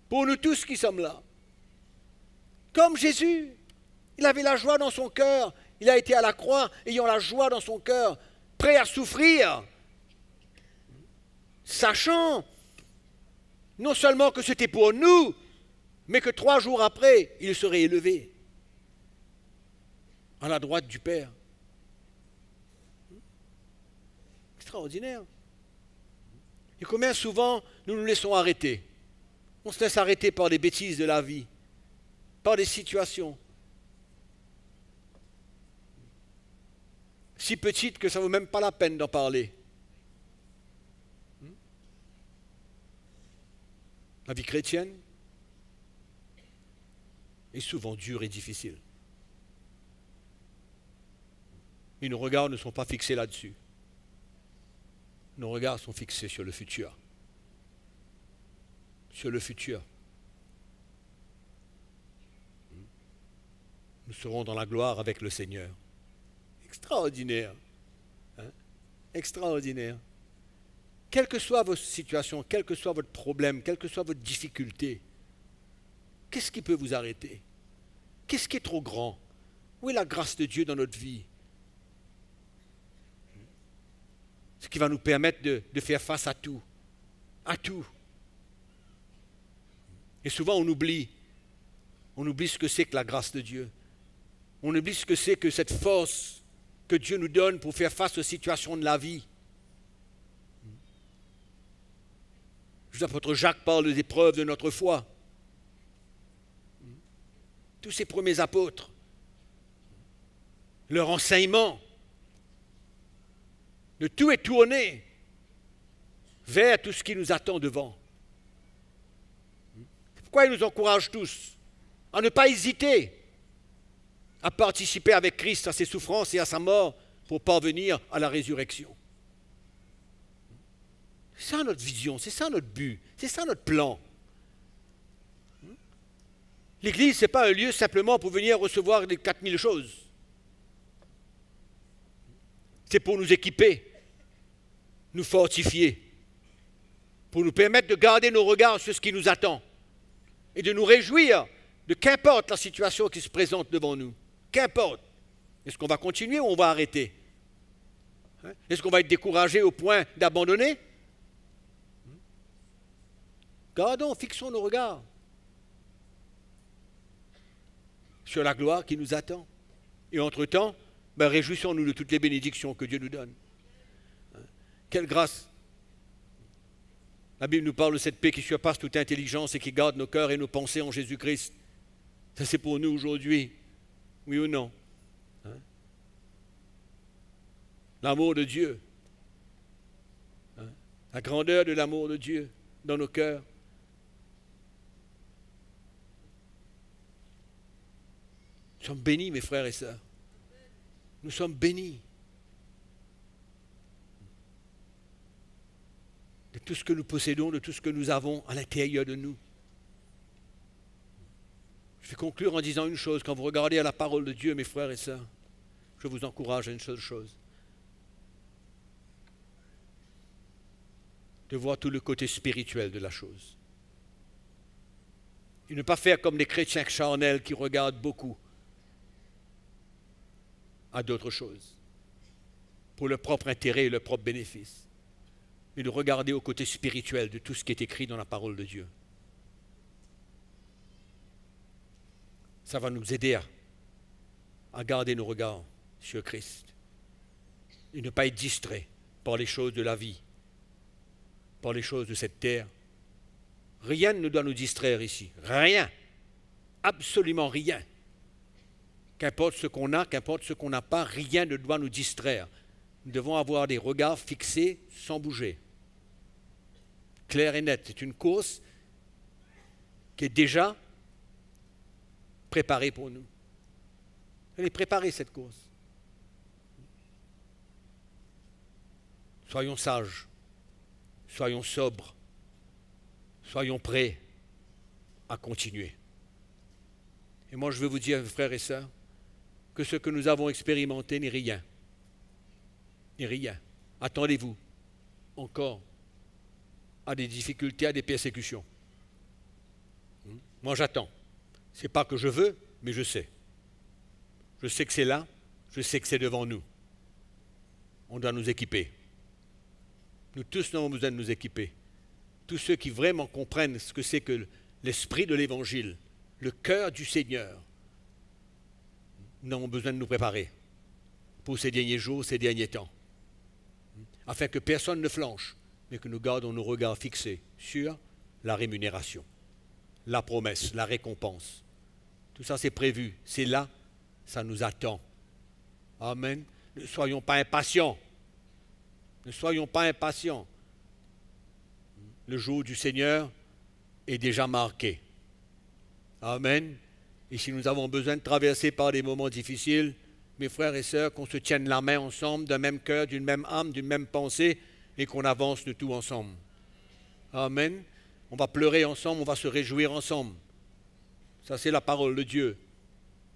Pour nous tous qui sommes là. Comme Jésus, il avait la joie dans son cœur. Il a été à la croix, ayant la joie dans son cœur, prêt à souffrir. Sachant non seulement que c'était pour nous, mais que 3 jours après, il serait élevé à la droite du Père. Extraordinaire. Et combien souvent nous nous laissons arrêter? On se laisse arrêter par des bêtises de la vie, par des situations si petites que ça ne vaut même pas la peine d'en parler. La vie chrétienne est souvent dure et difficile. Et nos regards ne sont pas fixés là-dessus. Nos regards sont fixés sur le futur. Sur le futur. Nous serons dans la gloire avec le Seigneur. Extraordinaire. Hein? Extraordinaire. Quelle que soit votre situation, quel que soit votre problème, quelle que soit votre difficulté, qu'est-ce qui peut vous arrêter? Qu'est-ce qui est trop grand? Où est la grâce de Dieu dans notre vie? Ce qui va nous permettre de faire face à tout. À tout. Et souvent on oublie ce que c'est que la grâce de Dieu. On oublie ce que c'est que cette force que Dieu nous donne pour faire face aux situations de la vie. L'apôtre Jacques parle des preuves de notre foi. Tous ces premiers apôtres, leur enseignement, de tout est tourné vers tout ce qui nous attend devant. C'est pourquoi ils nous encouragent tous à ne pas hésiter à participer avec Christ à ses souffrances et à sa mort pour parvenir à la résurrection. C'est ça notre vision, c'est ça notre but, c'est ça notre plan. L'Église, ce n'est pas un lieu simplement pour venir recevoir les 4000 choses. C'est pour nous équiper, nous fortifier, pour nous permettre de garder nos regards sur ce qui nous attend et de nous réjouir de qu'importe la situation qui se présente devant nous. Qu'importe. Est-ce qu'on va continuer ou on va arrêter? Est-ce qu'on va être découragé au point d'abandonner? Gardons, fixons nos regards sur la gloire qui nous attend. Et entre-temps, réjouissons-nous de toutes les bénédictions que Dieu nous donne. Quelle grâce! La Bible nous parle de cette paix qui surpasse toute intelligence et qui garde nos cœurs et nos pensées en Jésus-Christ. Ça, c'est pour nous aujourd'hui. Oui ou non? L'amour de Dieu. La grandeur de l'amour de Dieu dans nos cœurs. Nous sommes bénis, mes frères et sœurs. Nous sommes bénis de tout ce que nous possédons, de tout ce que nous avons à l'intérieur de nous. Je vais conclure en disant une chose. Quand vous regardez à la parole de Dieu, mes frères et sœurs, je vous encourage à une seule chose. De voir tout le côté spirituel de la chose. Et ne pas faire comme les chrétiens charnels qui regardent beaucoup à d'autres choses. pour leur propre intérêt et leur propre bénéfice, mais de regarder au côté spirituel de tout ce qui est écrit dans la parole de Dieu. Ça va nous aider à garder nos regards sur Christ et ne pas être distrait par les choses de la vie, par les choses de cette terre. Rien ne doit nous distraire ici. Rien. Absolument rien. Qu'importe ce qu'on a, qu'importe ce qu'on n'a pas, rien ne doit nous distraire. Nous devons avoir des regards fixés sans bouger. Clair et net. C'est une course qui est déjà préparée pour nous. Elle est préparée, cette course. Soyons sages, soyons sobres, soyons prêts à continuer. Et moi, je veux vous dire, frères et sœurs, que ce que nous avons expérimenté n'est rien. N'est rien. Attendez-vous encore à des difficultés, à des persécutions. Moi, j'attends. Ce n'est pas que je veux, mais je sais. Je sais que c'est là, je sais que c'est devant nous. On doit nous équiper. Nous tous avons besoin de nous équiper. Tous ceux qui vraiment comprennent ce que c'est que l'esprit de l'Évangile, le cœur du Seigneur, nous avons besoin de nous préparer pour ces derniers jours, ces derniers temps, afin que personne ne flanche, mais que nous gardons nos regards fixés sur la rémunération, la promesse, la récompense. Tout ça, c'est prévu, c'est là, ça nous attend. Amen. Ne soyons pas impatients. Ne soyons pas impatients. Le jour du Seigneur est déjà marqué. Amen. Et si nous avons besoin de traverser par des moments difficiles, mes frères et sœurs, qu'on se tienne la main ensemble, d'un même cœur, d'une même âme, d'une même pensée, et qu'on avance de tout ensemble. Amen. On va pleurer ensemble, on va se réjouir ensemble. Ça, c'est la parole de Dieu.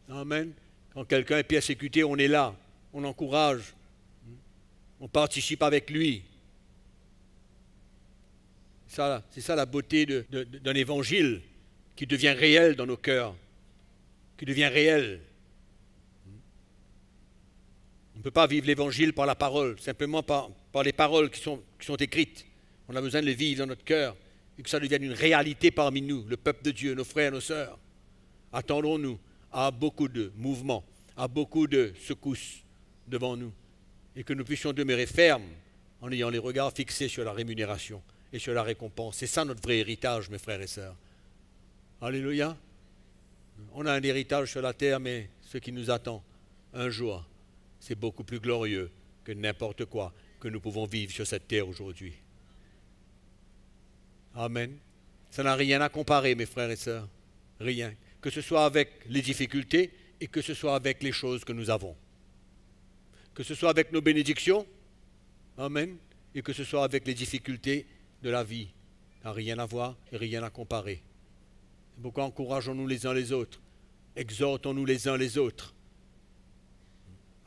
Amen. Quand quelqu'un est persécuté, on est là, on encourage, on participe avec lui. C'est ça la beauté d'un évangile qui devient réel dans nos cœurs, qui devient réel. On ne peut pas vivre l'évangile par la parole, simplement par les paroles qui sont écrites. On a besoin de les vivre dans notre cœur et que ça devienne une réalité parmi nous, le peuple de Dieu, nos frères, nos sœurs. Attendons-nous à beaucoup de mouvements, à beaucoup de secousses devant nous et que nous puissions demeurer fermes en ayant les regards fixés sur la rémunération et sur la récompense. C'est ça notre vrai héritage, mes frères et sœurs. Alléluia. On a un héritage sur la terre, mais ce qui nous attend un jour, c'est beaucoup plus glorieux que n'importe quoi que nous pouvons vivre sur cette terre aujourd'hui. Amen. Ça n'a rien à comparer, mes frères et sœurs. Rien. Que ce soit avec les difficultés et que ce soit avec les choses que nous avons. Que ce soit avec nos bénédictions, amen, et que ce soit avec les difficultés de la vie. Ça n'a rien à voir et rien à comparer. C'est pourquoi encourageons-nous les uns les autres, exhortons-nous les uns les autres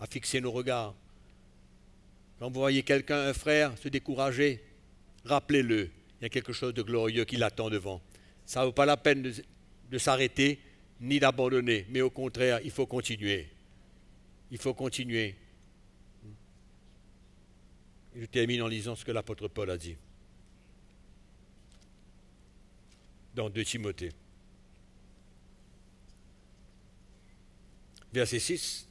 à fixer nos regards. Quand vous voyez quelqu'un, un frère, se décourager, rappelez-le, il y a quelque chose de glorieux qui l'attend devant. Ça ne vaut pas la peine de s'arrêter ni d'abandonner, mais au contraire, il faut continuer. Il faut continuer. Et je termine en lisant ce que l'apôtre Paul a dit dans 2 Timothée. Verset 6.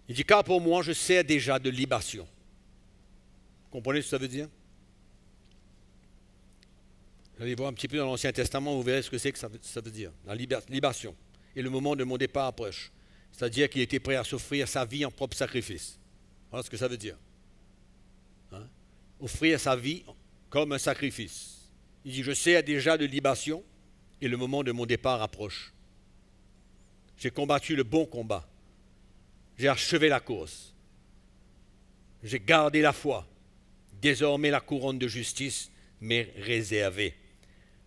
Il dit, car pour moi, je sers déjà de libation. Vous comprenez ce que ça veut dire? Vous allez voir un petit peu dans l'Ancien Testament, vous verrez ce que c'est que ça veut dire. La libation. Et le moment de mon départ approche. C'est-à-dire qu'il était prêt à s'offrir sa vie en propre sacrifice. Voilà ce que ça veut dire. Hein? Offrir sa vie comme un sacrifice. Il dit, je sers déjà de libation et le moment de mon départ approche. J'ai combattu le bon combat. J'ai achevé la course. J'ai gardé la foi. Désormais, la couronne de justice m'est réservée.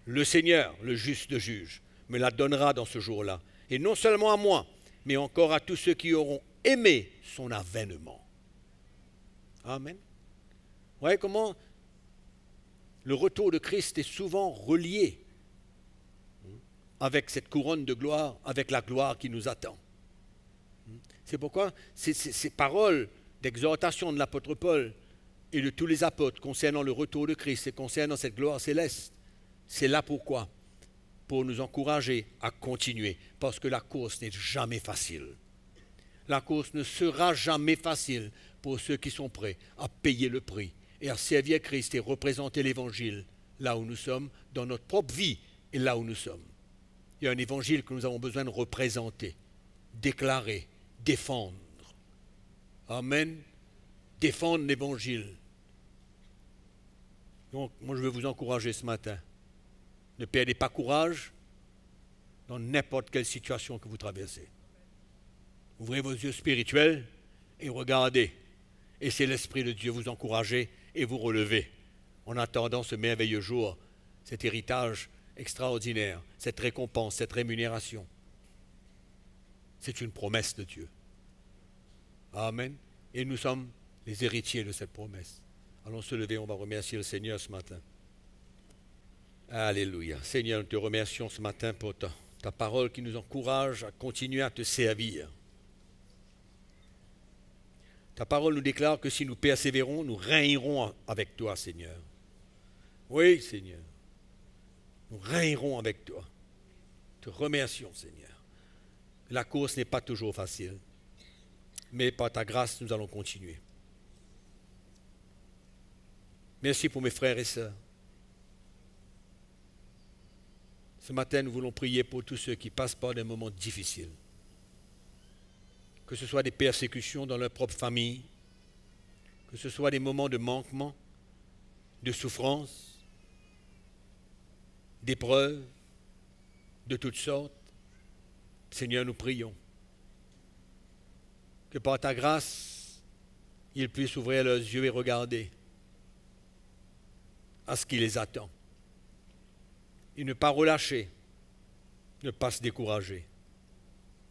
Le Seigneur, le juste juge, me la donnera dans ce jour-là. Et non seulement à moi, mais encore à tous ceux qui auront aimé son avènement. Amen. Vous voyez comment le retour de Christ est souvent relié avec cette couronne de gloire, avec la gloire qui nous attend. C'est pourquoi ces paroles d'exhortation de l'apôtre Paul et de tous les apôtres concernant le retour de Christ et concernant cette gloire céleste, c'est là pourquoi? Pour nous encourager à continuer, parce que la course n'est jamais facile. La course ne sera jamais facile pour ceux qui sont prêts à payer le prix et à servir Christ et représenter l'Évangile là où nous sommes, dans notre propre vie et là où nous sommes. Il y a un Évangile que nous avons besoin de représenter, déclarer, défendre. Amen. Défendre l'Évangile. Donc, moi, je veux vous encourager ce matin. Ne perdez pas courage dans n'importe quelle situation que vous traversez. Ouvrez vos yeux spirituels et regardez. Et c'est l'Esprit de Dieu vous encourager et vous relever en attendant ce merveilleux jour, cet héritage extraordinaire, cette récompense, cette rémunération. C'est une promesse de Dieu. Amen. Et nous sommes les héritiers de cette promesse. Allons se lever, on va remercier le Seigneur ce matin. Alléluia. Seigneur, nous te remercions ce matin pour ta parole qui nous encourage à continuer à te servir. Ta parole nous déclare que si nous persévérons, nous régnerons avec toi, Seigneur. Oui, Seigneur. Nous régnerons avec toi. Te remercions, Seigneur. La course n'est pas toujours facile, mais par ta grâce, nous allons continuer. Merci pour mes frères et sœurs. Ce matin, nous voulons prier pour tous ceux qui passent par des moments difficiles. Que ce soit des persécutions dans leur propre famille, que ce soit des moments de manquement, de souffrance, d'épreuves, de toutes sortes. Seigneur, nous prions que par ta grâce, ils puissent ouvrir leurs yeux et regarder à ce qui les attend. Et ne pas relâcher, ne pas se décourager,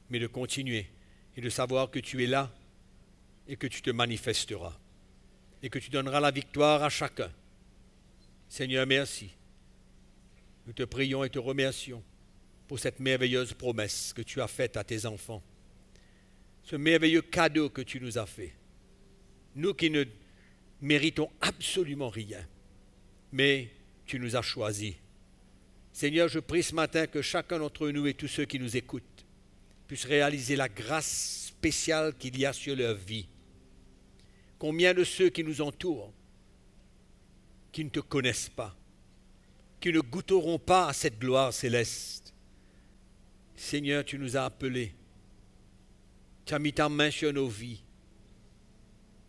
mais de continuer et de savoir que tu es là et que tu te manifesteras et que tu donneras la victoire à chacun. Seigneur, merci. Nous te prions et te remercions pour cette merveilleuse promesse que tu as faite à tes enfants. Ce merveilleux cadeau que tu nous as fait. Nous qui ne méritons absolument rien, mais tu nous as choisis. Seigneur, je prie ce matin que chacun d'entre nous et tous ceux qui nous écoutent puissent réaliser la grâce spéciale qu'il y a sur leur vie. Combien de ceux qui nous entourent, qui ne te connaissent pas, qui ne goûteront pas à cette gloire céleste. Seigneur, tu nous as appelés. Tu as mis ta main sur nos vies.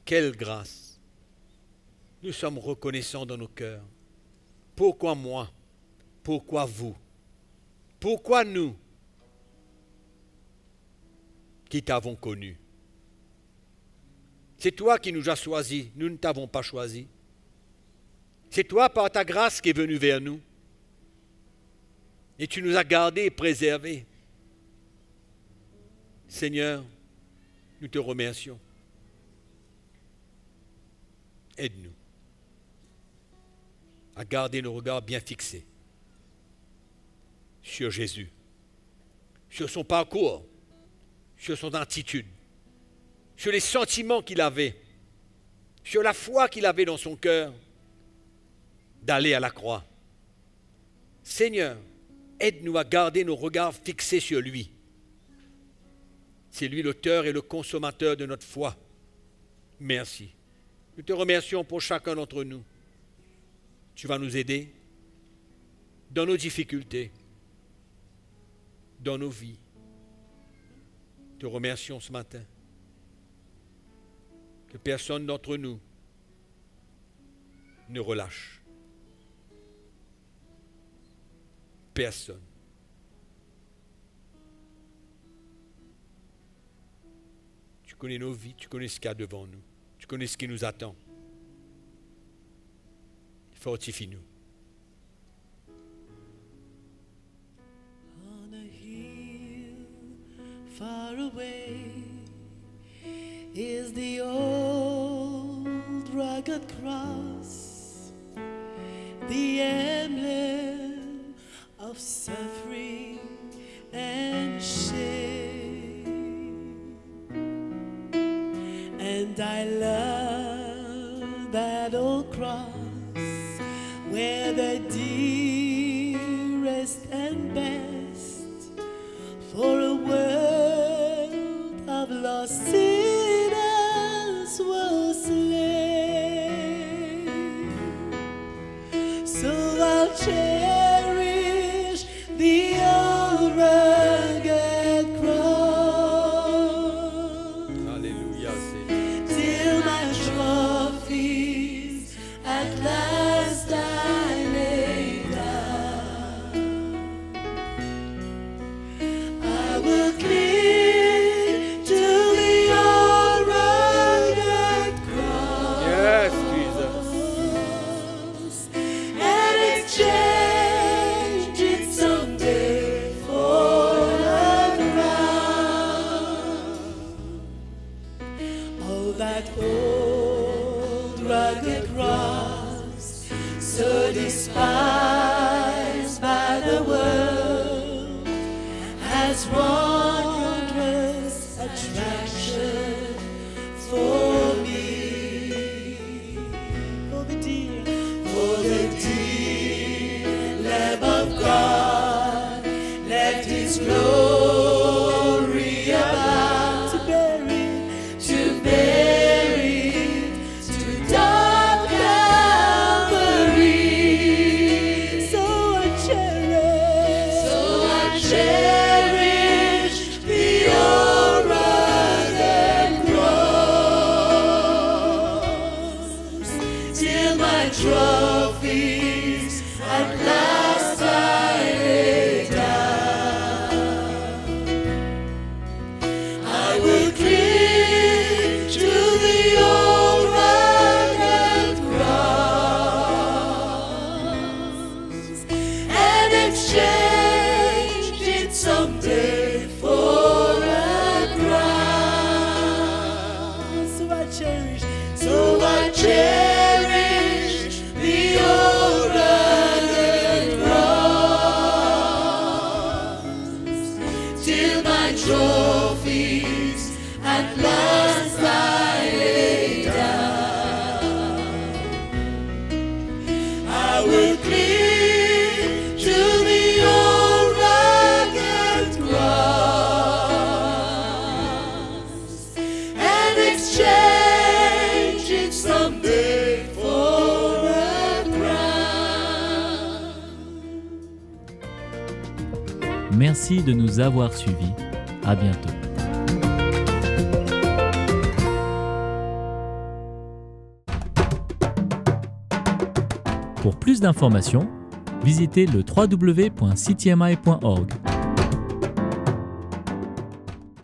Quelle grâce! Nous sommes reconnaissants dans nos cœurs. Pourquoi moi? Pourquoi vous? Pourquoi nous qui t'avons connu? C'est toi qui nous as choisis, nous ne t'avons pas choisi. C'est toi par ta grâce qui es venu vers nous. Et tu nous as gardés et préservés. Seigneur, nous te remercions. Aide-nous à garder nos regards bien fixés sur Jésus, sur son parcours, sur son attitude, sur les sentiments qu'il avait, sur la foi qu'il avait dans son cœur d'aller à la croix. Seigneur, aide-nous à garder nos regards fixés sur lui. C'est lui l'auteur et le consommateur de notre foi. Merci. Nous te remercions pour chacun d'entre nous. Tu vas nous aider dans nos difficultés, dans nos vies. Te remercions ce matin. Que personne d'entre nous ne relâche. Personne. Tu connais nos vies, tu connais ce qu'il y a devant nous, tu connais ce qui nous attend. Fortifie-nous. On a hill far away is the old rugged cross, the emblem of suffering and shame. love that old cross where the dearest and best for a world of lost sinners was slain. So I'll cherish the old rugged cross. Alléluia, Seigneur. Till my trophies at last I lay down. I will cling to the old rugged cross. Yes, Jesus. And exchange it someday for a crown. Oh, that old rugged cross, so despised by the world, has wondrous attraction for me. For the dear Lamb of God left His glory above to bear it to dark Calvary. So I cherish the old rugged cross till my trophies at last I lay down. I will cling to the old rugged cross and exchange it someday for a crown. So I cherish the old rugged cross till my trophies at last I lay down. I will cling to the old rugged cross and exchange it someday for a crown. Merci de nous avoir suivis. À bientôt. Pour plus d'informations, visitez le www.ctmi.org.